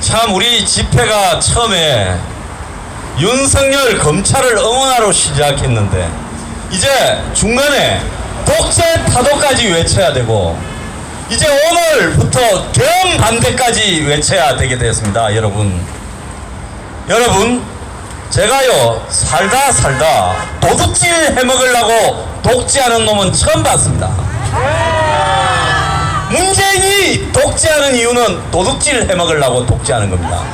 참 우리 집회가 처음에 윤석열 검찰을 응원하러 시작했는데 이제 중간에 독재 타도까지 외쳐야 되고 이제 오늘부터 경반대까지 외쳐야 되게 되었습니다. 여러분 제가요 살다 도둑질 해먹으려고 독재하는 놈은 처음 봤습니다. 문재인이 독재하는 이유는 도둑질 해먹으려고 독재하는 겁니다.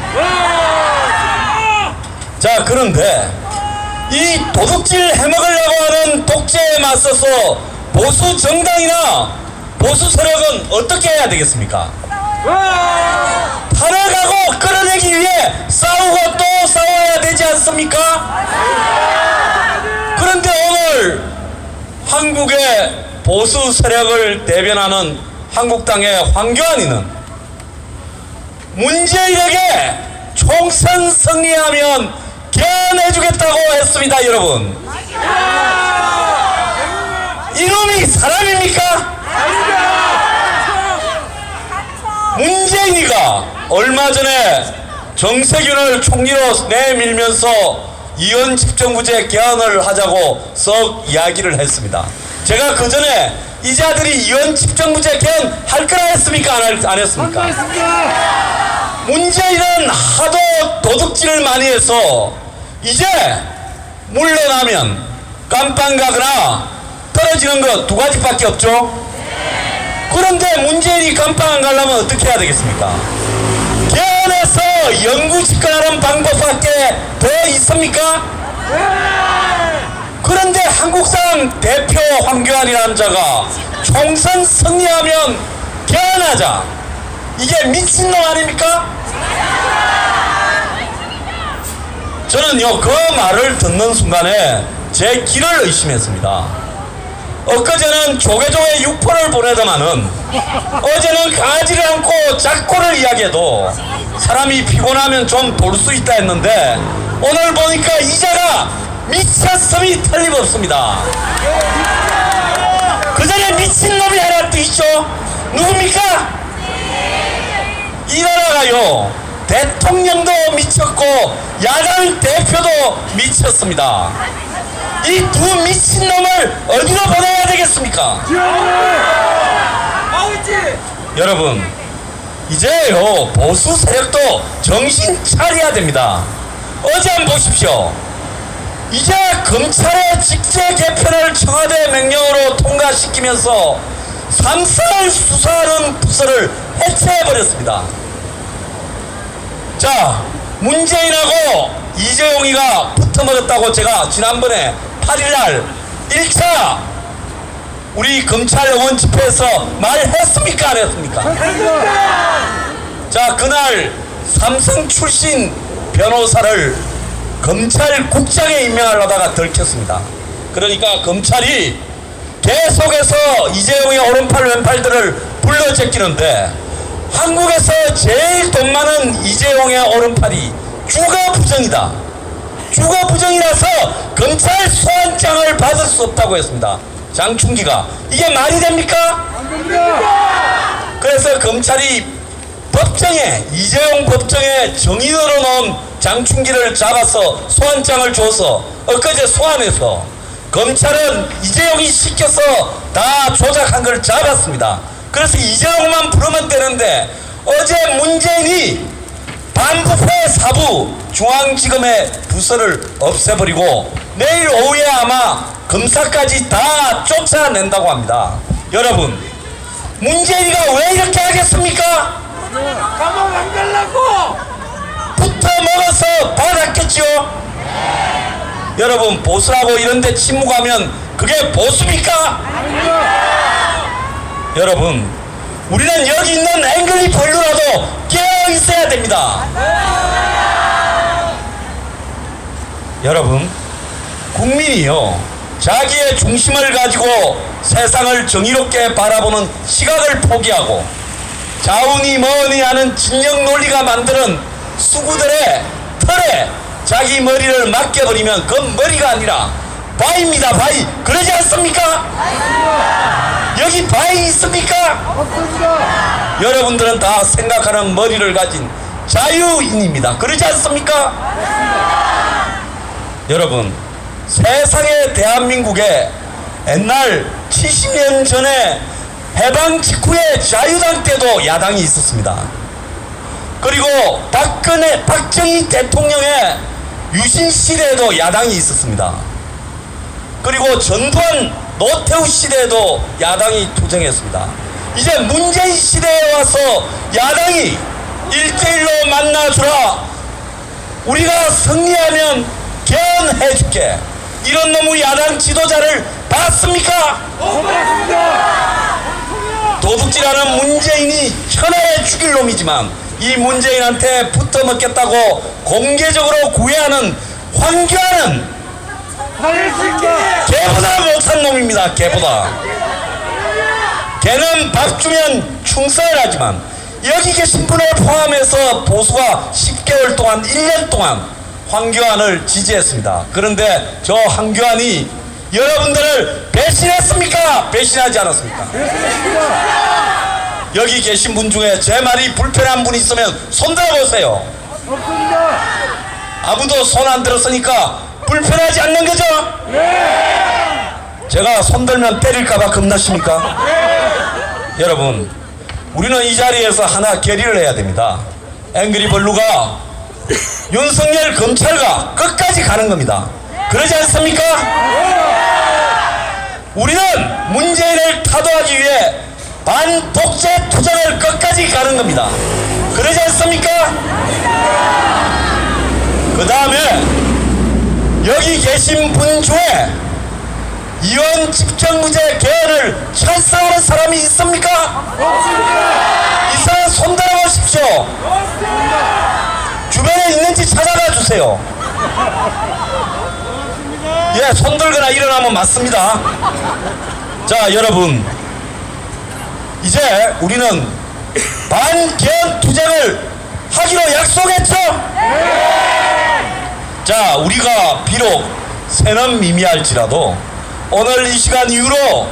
자, 그런데 이 도둑질 해먹으려고 하는 독재에 맞서서 보수 정당이나 보수 세력은 어떻게 해야 되겠습니까? 탄핵하고 끌어내기 위해 싸우고 또 싸워야 되지 않습니까? 그런데 오늘 한국의 보수 세력을 대변하는 한국당의 황교안이는 문재인에게 총선 승리하면 개헌해주겠다고 했습니다. 여러분, 이놈이 사람입니까? 문재인이가 얼마 전에 정세균을 총리로 내밀면서 이원 집정부제 개헌을 하자고 썩 이야기를 했습니다. 제가 그 전에 이 자들이 이원 집정부제 개헌 할 거라 했습니까? 안 했습니까? 문재인은 하도 도둑질을 많이 해서 이제 물러나면 깜빵 가거나 떨어지는 거 두 가지밖에 없죠. 그런데 문재인이 깜빵 안 가려면 어떻게 해야 되겠습니까? 개헌해서 영구 집권하는 방법밖에 더 있습니까? 그런데 한국당 대표 황교안이라는 자가 총선 승리하면 개헌하자, 이게 미친놈 아닙니까? 저는요 그 말을 듣는 순간에 제 길을 의심했습니다. 엊그제는 조개조개 육포를 보내더만은 어제는 강아지를 안고 작고를 이야기해도 사람이 피곤하면 좀 돌 수 있다 했는데 오늘 보니까 이자가 미쳤음이 틀림없습니다. 그 전에 미친놈이 하나 또 있죠. 누굽니까? 이 나라가요 대통령도 미쳤고 야당 대표도 미쳤습니다. 이 두 미친놈을 어디로 보내야 되겠습니까? 여러분, 이제요 보수 세력도 정신 차려야 됩니다. 어제 한번 보십시오. 이제 검찰의 직제 개편을 청와대 명령으로 통과시키면서 3살 수사하는 부서를 해체해버렸습니다. 자, 문재인하고 이재용이가 붙어먹었다고 제가 지난번에 8일날 1차 우리 검찰 의원 집회에서 말했습니까? 안 했습니까? 자, 그날 삼성 출신 변호사를 검찰국장에 임명하려다가 들켰습니다. 그러니까 검찰이 계속해서 이재용의 오른팔 왼팔들을 불러 제끼는데 한국에서 제일 돈 많은 이재용의 오른팔이 주거부정이다. 주거부정이라서 검찰 소환장을 받을 수 없다고 했습니다. 장충기가. 이게 말이 됩니까? 안 됩니다. 그래서 검찰이 법정에 이재용 법정에 정인으로 놓은 장충기를 잡아서 소환장을 줘서 엊그제 소환해서 검찰은 이재용이 시켜서 다 조작한 걸 잡았습니다. 그래서 이재용만 부르면 되는데 어제 문재인이 반부패 사부 중앙지검의 부서를 없애버리고 내일 오후에 아마 검사까지 다 쫓아낸다고 합니다. 여러분, 문재인이가 왜 이렇게 하겠습니까? 가만 안 가려고 붙어 먹어서 받았겠죠? 여러분, 보수라고 이런데 침묵하면 그게 보수입니까? 여러분, 우리는 여기 있는 앵글리 벌루라도 깨어 있어야 됩니다. 여러분, 국민이요 자기의 중심을 가지고 세상을 정의롭게 바라보는 시각을 포기하고 자우니 뭐니 하는 진영 논리가 만드는 수구들의 털에 자기 머리를 맡겨버리면 그 머리가 아니라 바위입니다. 바위. 그러지 않습니까? 여기 바위 있습니까? 없습니다. 여러분들은 다 생각하는 머리를 가진 자유인입니다. 그러지 않습니까? 여러분, 세상의 대한민국에 옛날 70년 전에 해방 직후에 자유당 때도 야당이 있었습니다. 그리고 박정희 대통령의 유신 시대에도 야당이 있었습니다. 그리고 전두환 노태우 시대에도 야당이 투쟁했습니다. 이제 문재인 시대에 와서 야당이 1대1로 만나주라, 우리가 승리하면 개헌해줄게, 이런 놈의 야당 지도자를 봤습니까? 도둑질하는 문재인이 천하에 죽일 놈이지만 이 문재인한테 붙어먹겠다고 공개적으로 구애하는 황교안은 개보다 못한 놈입니다. 개보다. 걔는 밥 주면 충성을 하지만 여기 계신 분을 포함해서 보수가 10개월 동안 1년 동안 황교안을 지지했습니다. 그런데 저 황교안이 여러분들을 배신했습니까? 배신하지 않았습니까? 여기 계신 분 중에 제 말이 불편한 분 있으면 손 들어보세요. 없습니다. 아무도 손 안 들었으니까 불편하지 않는 거죠? 제가 손 들면 때릴까봐 겁나십니까? 여러분, 우리는 이 자리에서 하나 결의를 해야 됩니다. 앵그리블루가 윤석열 검찰과 끝까지 가는 겁니다. 그러지 않습니까? 우리는 문재인을 타도하기 위해 반독재 투쟁을 끝까지 가는 겁니다. 그러지 않습니까? 그 다음에 여기 계신 분 중에 이원 집정부제 개헌을 찬성하는 사람이 있습니까? 이 사람 손 들어보십시오. 주변에 있는지 찾아가 주세요. 예, 손 들거나 일어나면 맞습니다. 자, 여러분, 이제 우리는 반개헌 투쟁을 하기로 약속했죠? 자, 우리가 비록 새는 미미할지라도 오늘 이 시간 이후로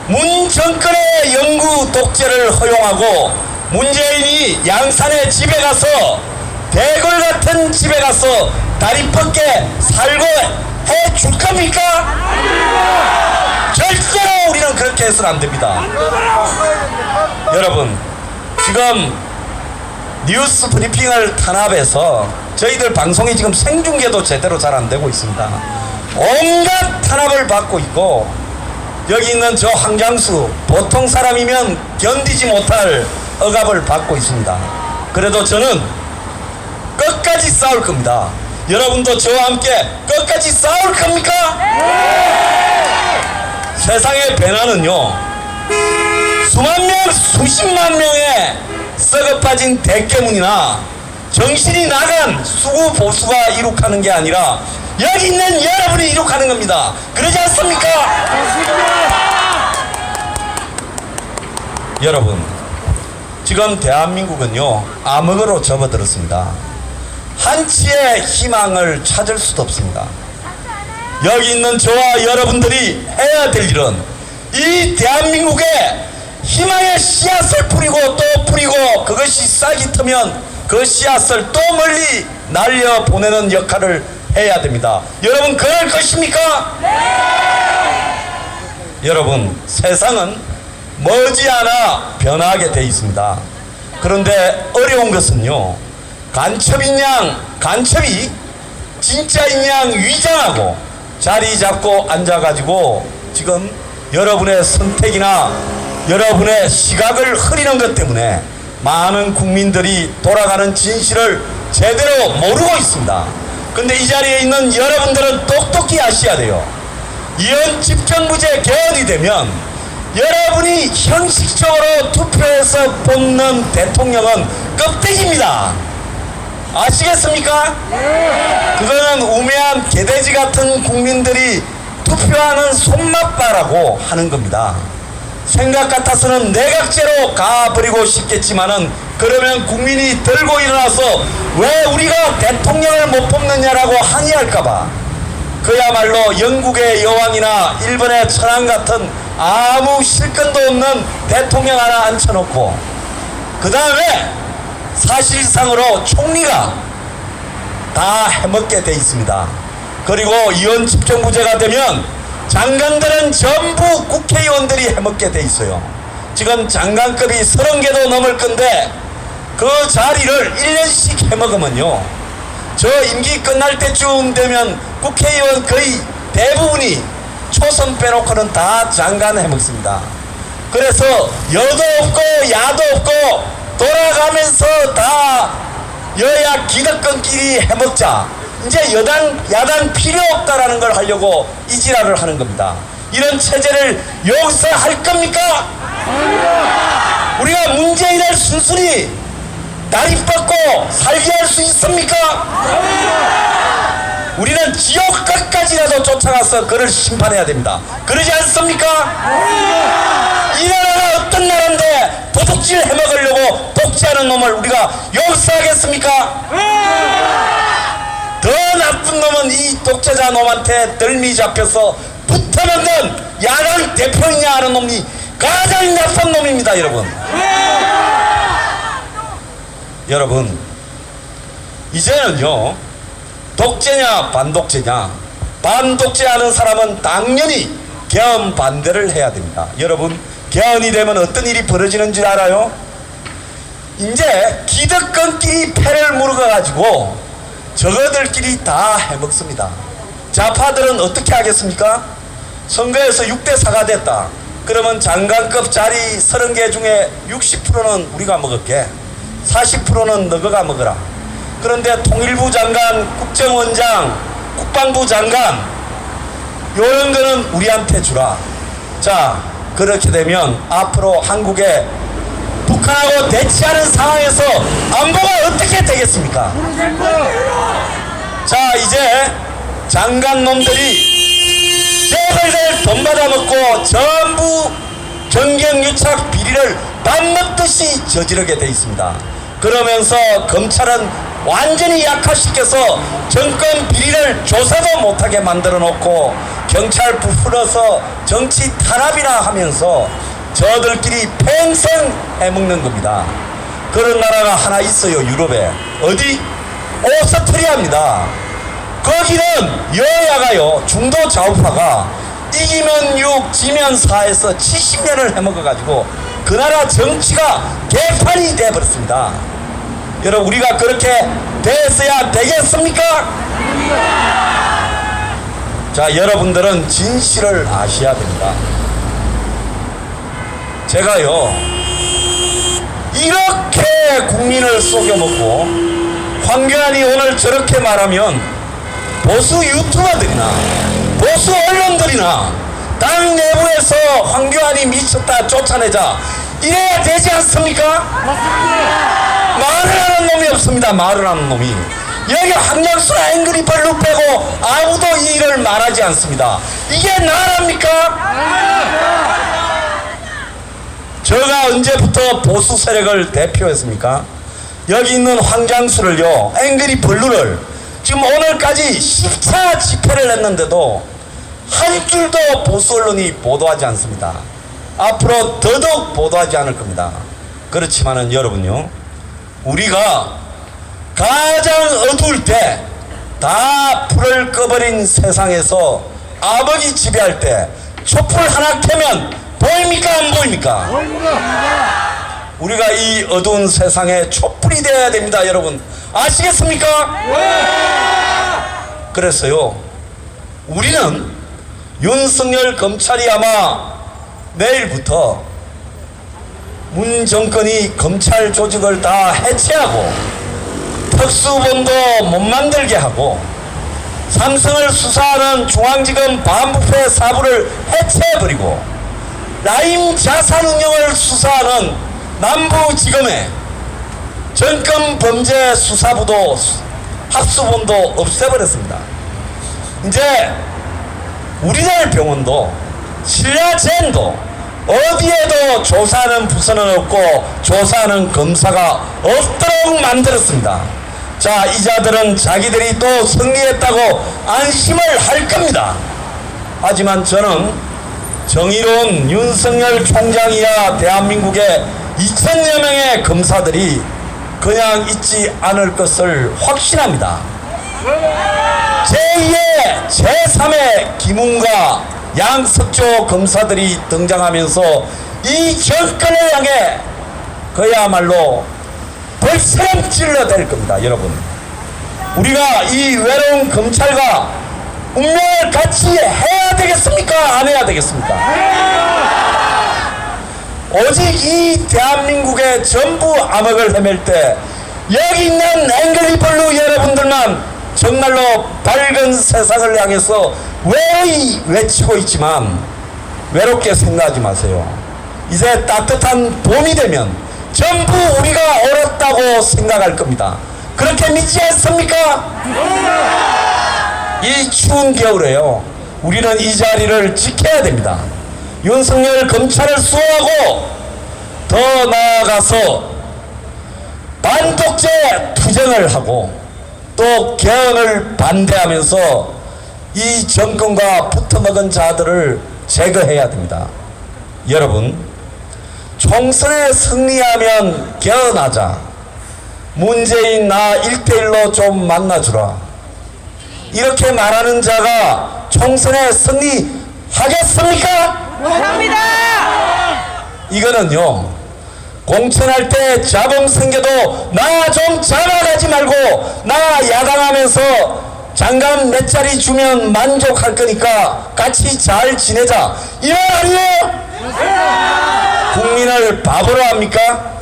문 정권의 영구 독재를 허용하고 문재인이 양산의 집에 가서 대골 같은 집에 가서 다리 뻗게 살고 해줄 겁니까? 절대로 우리는 그렇게 해서는 안 됩니다. 여러분, 지금 뉴스 브리핑을 탄압해서 저희들 방송이 지금 생중계도 제대로 잘 안 되고 있습니다. 온갖 탄압을 받고 있고, 여기 있는 저 황장수 보통 사람이면 견디지 못할 억압을 받고 있습니다. 그래도 저는 끝까지 싸울 겁니다. 여러분도 저와 함께 끝까지 싸울 겁니까? 세상의 배나는요, 수만 명, 수십만 명의 썩어빠진 대깨문이나 정신이 나간 수구 보수가 이룩하는 게 아니라 여기 있는 여러분이 이룩하는 겁니다. 그러지 않습니까? 여러분, 지금 대한민국은요, 암흑으로 접어들었습니다. 한치의 희망을 찾을 수도 없습니다. 여기 있는 저와 여러분들이 해야 될 일은 이 대한민국에 희망의 씨앗을 뿌리고 또 뿌리고, 그것이 싹이 트면 그 씨앗을 또 멀리 날려보내는 역할을 해야 됩니다. 여러분, 그럴 것입니까? 여러분, 세상은 머지않아 변하게 돼 있습니다. 그런데 어려운 것은요, 간첩인 양 간첩이 진짜인 양 위장하고 자리 잡고 앉아가지고 지금 여러분의 선택이나 여러분의 시각을 흐리는 것 때문에 많은 국민들이 돌아가는 진실을 제대로 모르고 있습니다. 근데 이 자리에 있는 여러분들은 똑똑히 아셔야 돼요. 이원 집정부제 개헌이 되면 여러분이 형식적으로 투표해서 뽑는 대통령은 껍데기입니다. 아시겠습니까? 그거는 우매한 개돼지 같은 국민들이 투표하는 손맛바라고 하는 겁니다. 생각 같아서는 내각제로 가버리고 싶겠지만은, 그러면 국민이 들고 일어나서 왜 우리가 대통령을 못 뽑느냐라고 항의할까봐 그야말로 영국의 여왕이나 일본의 천황 같은 아무 실권도 없는 대통령 하나 앉혀놓고, 그 다음에 사실상으로 총리가 다 해먹게 돼 있습니다. 그리고 의원 집정부제가 되면 장관들은 전부 국회의원들이 해먹게 돼 있어요. 지금 장관급이 30개도 넘을 건데 그 자리를 1년씩 해먹으면요, 저 임기 끝날 때쯤 되면 국회의원 거의 대부분이 초선 빼놓고는 다 장관 해먹습니다. 그래서 여도 없고 야도 없고 돌아가면서 다 여야 기득권끼리 해먹자, 이제 야당 필요 없다라는 걸 하려고 이 지랄을 하는 겁니다. 이런 체제를 용서할 겁니까? 우리가 문재인을 순순히 다리 뻗고 살게 할 수 있습니까? 우리는 지옥 끝까지라도 쫓아가서 그를 심판해야 됩니다. 그러지 않습니까? 이 나라가 어떤 나라인데 도둑질 해먹으려고 독재하는 놈을 우리가 용서하겠습니까? 더 나쁜 놈은 이 독재자 놈한테 덜미 잡혀서 붙어먹는 야당 대표이냐 하는 놈이 가장 나쁜 놈입니다. 여러분, 이제는요, 독재냐 반독재냐, 반독재하는 사람은 당연히 개헌 반대를 해야 됩니다. 여러분, 개헌이 되면 어떤 일이 벌어지는 줄 알아요? 이제 기득권끼리 패를 물어가지고 저거들끼리 다 해먹습니다. 좌파들은 어떻게 하겠습니까? 선거에서 6대4가 됐다. 그러면 장관급 자리 30개 중에 60%는 우리가 먹을게, 40%는 너가 먹어라. 그런데 통일부 장관, 국정원장, 국방부 장관 요런 거는 우리한테 주라. 자, 그렇게 되면 앞으로 한국에 북한하고 대치하는 상황에서 안보가 어떻게 되겠습니까? 자, 이제 장관놈들이 재벌들 돈 받아먹고 전부 정경유착 비리를 밥 먹듯이 저지르게 돼 있습니다. 그러면서 검찰은 완전히 약화시켜서 정권 비리를 조사도 못하게 만들어 놓고 경찰 부풀어서 정치 탄압이나 하면서 저들끼리 평생 해먹는 겁니다. 그런 나라가 하나 있어요, 유럽에. 어디? 오스트리아입니다. 거기는 여야가요, 중도 좌우파가 이기면 6, 지면 4에서 70년을 해먹어가지고 그 나라 정치가 개판이 돼버렸습니다. 여러분, 우리가 그렇게 됐어야 되겠습니까? 자, 여러분들은 진실을 아셔야 됩니다. 제가요, 이렇게 국민을 속여먹고 황교안이 오늘 저렇게 말하면 보수 유튜버들이나 보수 언론들이나 당 내부에서 황교안이 미쳤다 쫓아내자 이래야 되지 않습니까? 맞습니다. 말을 하는 놈이 없습니다. 말을 하는 놈이. 여기 황약수나 앵그리벌로 빼고 아무도 이 일을 말하지 않습니다. 이게 나라입니까? 제가 언제부터 보수 세력을 대표했습니까? 여기 있는 황장수를요, 앵그리벌루를 지금 오늘까지 10차 집회를 했는데도 한 줄도 보수 언론이 보도하지 않습니다. 앞으로 더더욱 보도하지 않을 겁니다. 그렇지만은 여러분요, 우리가 가장 어두울 때 다 불을 꺼버린 세상에서 아버지 지배할 때 촛불 하나 켜면 보입니까 안 보입니까? 우리가 이 어두운 세상에 촛불이 되어야 됩니다. 여러분 아시겠습니까? 그래서요, 우리는 윤석열 검찰이 아마 내일부터 문 정권이 검찰 조직을 다 해체하고 특수본도 못 만들게 하고 삼성을 수사하는 중앙지검 반부패 사부를 해체해버리고 라임 자산운용을 수사하는 남부지검에 정권범죄 수사부도 합수본도 없애버렸습니다. 이제 우리나라 병원도 신라젠도 어디에도 조사하는 부서는 없고 조사하는 검사가 없도록 만들었습니다. 자, 이자들은 자기들이 또 승리했다고 안심을 할 겁니다. 하지만 저는 정의로운 윤석열 총장이야 대한민국의 2000여 명의 검사들이 그냥 있지 않을 것을 확신합니다. 제2의 제3의 김웅과 양석조 검사들이 등장하면서 이 정권을 향해 그야말로 벌처럼 찔러댈 겁니다. 여러분, 우리가 이 외로운 검찰과 운명을 같이 해야 되겠습니까? 안 해야 되겠습니까? 오직 이 대한민국의 전부 암흑을 헤맬 때 여기 있는 앵글리블루 여러분들만 정말로 밝은 세상을 향해서 외로이 외치고 있지만 외롭게 생각하지 마세요. 이제 따뜻한 봄이 되면 전부 우리가 옳았다고 생각할 겁니다. 그렇게 믿지 않습니까? 이 추운 겨울에요, 우리는 이 자리를 지켜야 됩니다. 윤석열 검찰을 수호하고 더 나아가서 반독재 투쟁을 하고 또 개헌을 반대하면서 이 정권과 붙어먹은 자들을 제거해야 됩니다. 여러분, 총선에 승리하면 개헌하자, 문재인 나 1대1로 좀 만나주라, 이렇게 말하는 자가 총선에 승리하겠습니까? 못합니다. 이거는요, 공천할 때 자봉 생겨도 나 좀 잡아가지 말고 나 야당하면서 장관 몇 자리 주면 만족할 거니까 같이 잘 지내자, 이 말 아니에요? 국민을 바보로 합니까?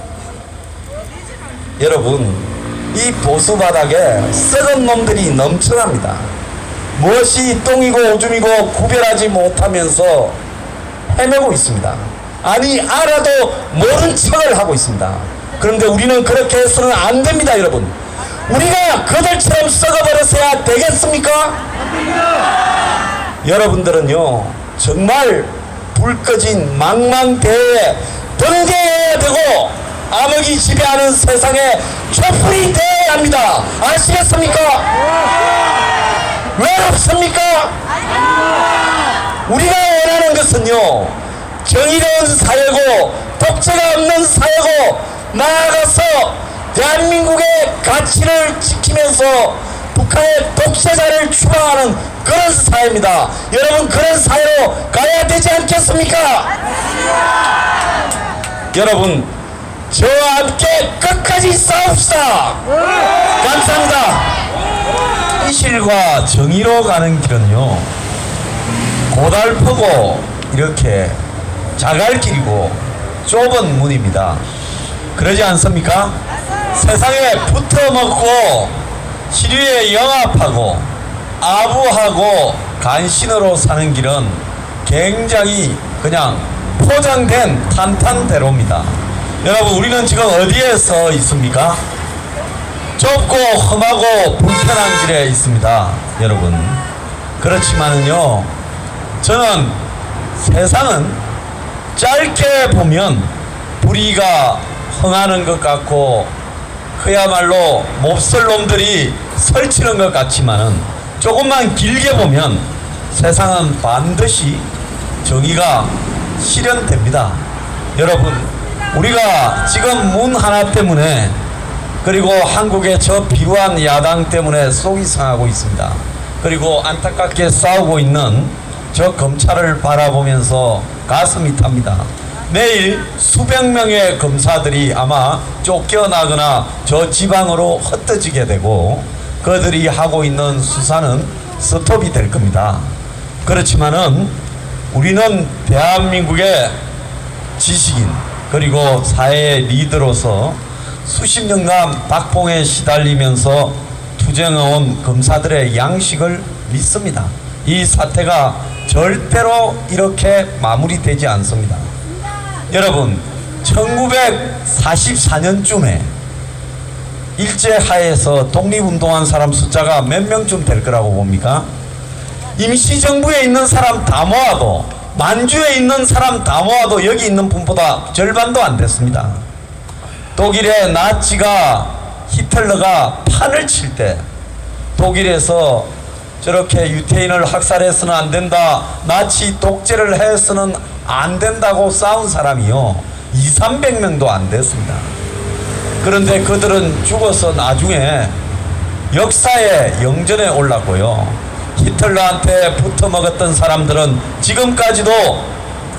여러분, 이 보수 바닥에 썩은 놈들이 넘쳐납니다. 무엇이 똥이고 오줌이고 구별하지 못하면서 헤매고 있습니다. 아니, 알아도 모른 척을 하고 있습니다. 그런데 우리는 그렇게 해서는 안 됩니다. 여러분, 우리가 그들처럼 썩어버렸어야 되겠습니까? 여러분들은요, 정말 불 꺼진 망망대해에 번개해야 되고 암흑이 지배하는 세상에 촛불이 되어야 합니다. 아시겠습니까? 외롭습니까? 우리가 원하는 것은요, 정의로운 사회고 독재가 없는 사회고 나아가서 대한민국의 가치를 지키면서 북한의 독재자를 추방하는 그런 사회입니다. 여러분, 그런 사회로 가야 되지 않겠습니까? 여러분, 저와 함께 끝까지 싸웁시다. 감사합니다. 현실과 정의로 가는 길은요, 고달프고 이렇게 자갈길이고 좁은 문입니다. 그러지 않습니까? 세상에 붙어먹고 시류에 영합하고 아부하고 간신으로 사는 길은 굉장히 그냥 포장된 탄탄대로입니다. 여러분, 우리는 지금 어디에 서 있습니까? 좁고 험하고 불편한 길에 있습니다. 여러분, 그렇지만은요, 저는 세상은 짧게 보면 불의가 흥하는 것 같고 그야말로 몹쓸 놈들이 설치는 것 같지만은 조금만 길게 보면 세상은 반드시 정의가 실현됩니다. 여러분, 우리가 지금 문 하나 때문에, 그리고 한국의 저 비루한 야당 때문에 속이 상하고 있습니다. 그리고 안타깝게 싸우고 있는 저 검찰을 바라보면서 가슴이 탑니다. 내일 수백 명의 검사들이 아마 쫓겨나거나 저 지방으로 흩어지게 되고 그들이 하고 있는 수사는 스톱이 될 겁니다. 그렇지만은 우리는 대한민국의 지식인 그리고 사회의 리더로서 수십 년간 박봉에 시달리면서 투쟁해온 검사들의 양식을 믿습니다. 이 사태가 절대로 이렇게 마무리되지 않습니다. 여러분, 1944년쯤에 일제하에서 독립운동한 사람 숫자가 몇 명쯤 될 거라고 봅니까? 임시정부에 있는 사람 다 모아도, 만주에 있는 사람 다 모아도 여기 있는 분보다 절반도 안 됐습니다. 독일의 나치가, 히틀러가 판을 칠 때 독일에서 저렇게 유태인을 학살해서는 안 된다, 나치 독재를 해서는 안 된다고 싸운 사람이요 200~300명도 안 됐습니다. 그런데 그들은 죽어서 나중에 역사의 영전에 올랐고요. 히틀러한테 붙어먹었던 사람들은 지금까지도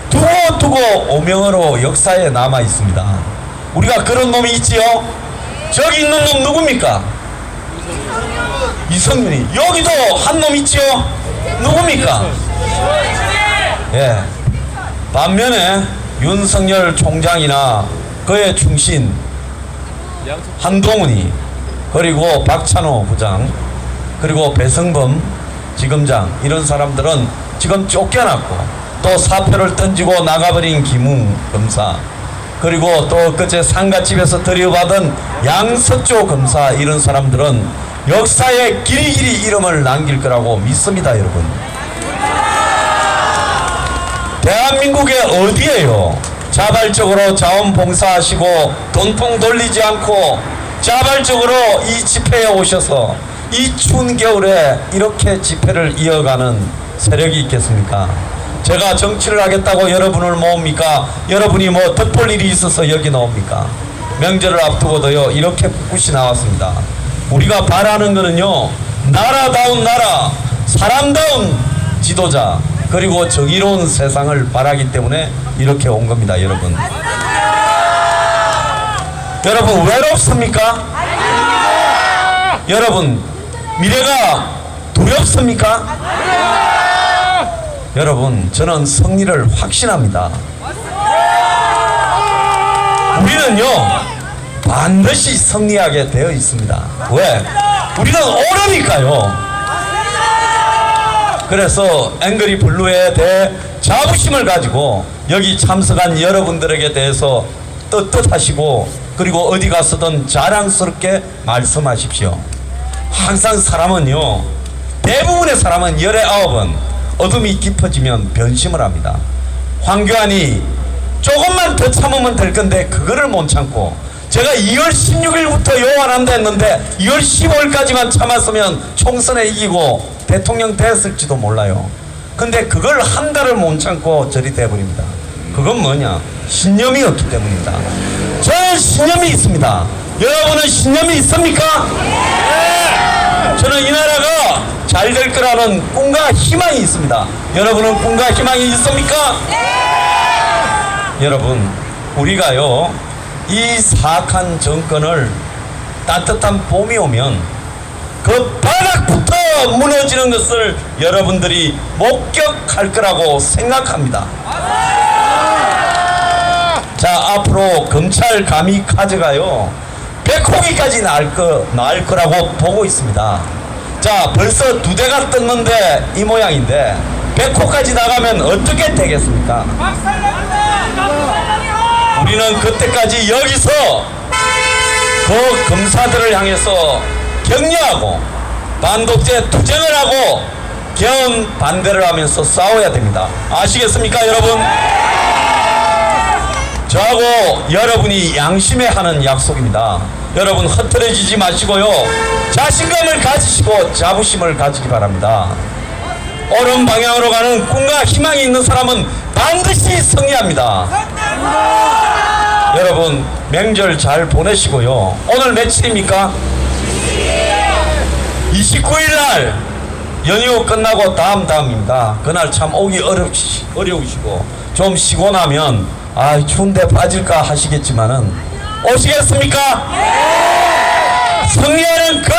두고두고 오명으로 역사에 남아 있습니다. 우리가 그런 놈이 있지요. 저기 있는 놈 누굽니까? 이성윤이. 여기도 한 놈 있지요. 누굽니까? 예. 반면에 윤석열 총장이나 그의 충신 한동훈이, 그리고 박찬호 부장, 그리고 배성범 지검장, 이런 사람들은 지금 쫓겨났고, 또 사표를 던지고 나가버린 김웅 검사, 그리고 또 그제 상가집에서 들여받은 양석조 검사, 이런 사람들은 역사에 길이길이 이름을 남길 거라고 믿습니다. 여러분, 대한민국의 어디에요 자발적으로 자원봉사하시고 돈풍 돌리지 않고 자발적으로 이 집회에 오셔서 이 추운 겨울에 이렇게 집회를 이어가는 세력이 있겠습니까? 제가 정치를 하겠다고 여러분을 모읍니까? 여러분이 뭐 덕볼 일이 있어서 여기 나옵니까? 명절을 앞두고도요, 이렇게 꿋꿋이 나왔습니다. 우리가 바라는 거는요, 나라다운 나라, 사람다운 지도자, 그리고 정의로운 세상을 바라기 때문에 이렇게 온 겁니다. 여러분, 여러분 외롭습니까? 여러분 미래가 두렵습니까? 여러분, 저는 승리를 확신합니다. 우리는요 반드시 승리하게 되어 있습니다. 왜? 우리는 오르니까요. 그래서 앵그리 블루에 대해 자부심을 가지고 여기 참석한 여러분들에게 대해서 떳떳하시고, 그리고 어디 가서든 자랑스럽게 말씀하십시오. 항상 사람은요, 대부분의 사람은 열의 아홉은 어둠이 깊어지면 변심을 합니다. 황교안이 조금만 더 참으면 될 건데 그거를 못 참고, 제가 2월 16일부터 요원한다 했는데 2월 15일까지만 참았으면 총선에 이기고 대통령 됐을지도 몰라요. 근데 그걸 한 달을 못 참고 저리 돼버립니다. 그건 뭐냐? 신념이 없기 때문입니다. 저는 신념이 있습니다. 여러분은 신념이 있습니까? 네! 저는 이 나라가 잘 될 거라는 꿈과 희망이 있습니다. 여러분은 꿈과 희망이 있습니까? 네! 여러분, 우리가요 이 사악한 정권을 따뜻한 봄이 오면 그 바닥부터 무너지는 것을 여러분들이 목격할 거라고 생각합니다. 자, 앞으로 검찰 감히카즈가요 100호기까지 나을 거라고 보고 있습니다. 자, 벌써 2대가 떴는데 이 모양인데 100호까지 나가면 어떻게 되겠습니까? 우리는 그때까지 여기서 그 검사들을 향해서 격려하고 반독재 투쟁을 하고 개헌 반대를 하면서 싸워야 됩니다. 아시겠습니까, 여러분? 저하고 여러분이 양심에 하는 약속입니다. 여러분, 흐트러지지 마시고요, 자신감을 가지시고 자부심을 가지기 바랍니다. 옳은 방향으로 가는 꿈과 희망이 있는 사람은 반드시 승리합니다. 여러분, 명절 잘 보내시고요. 오늘 며칠입니까? 29일날 연휴 끝나고 다음입니다. 그날 참 오기 어려우시고 좀 쉬고 나면 추운데 빠질까 하시겠지만은 오시겠습니까? 승리하는 그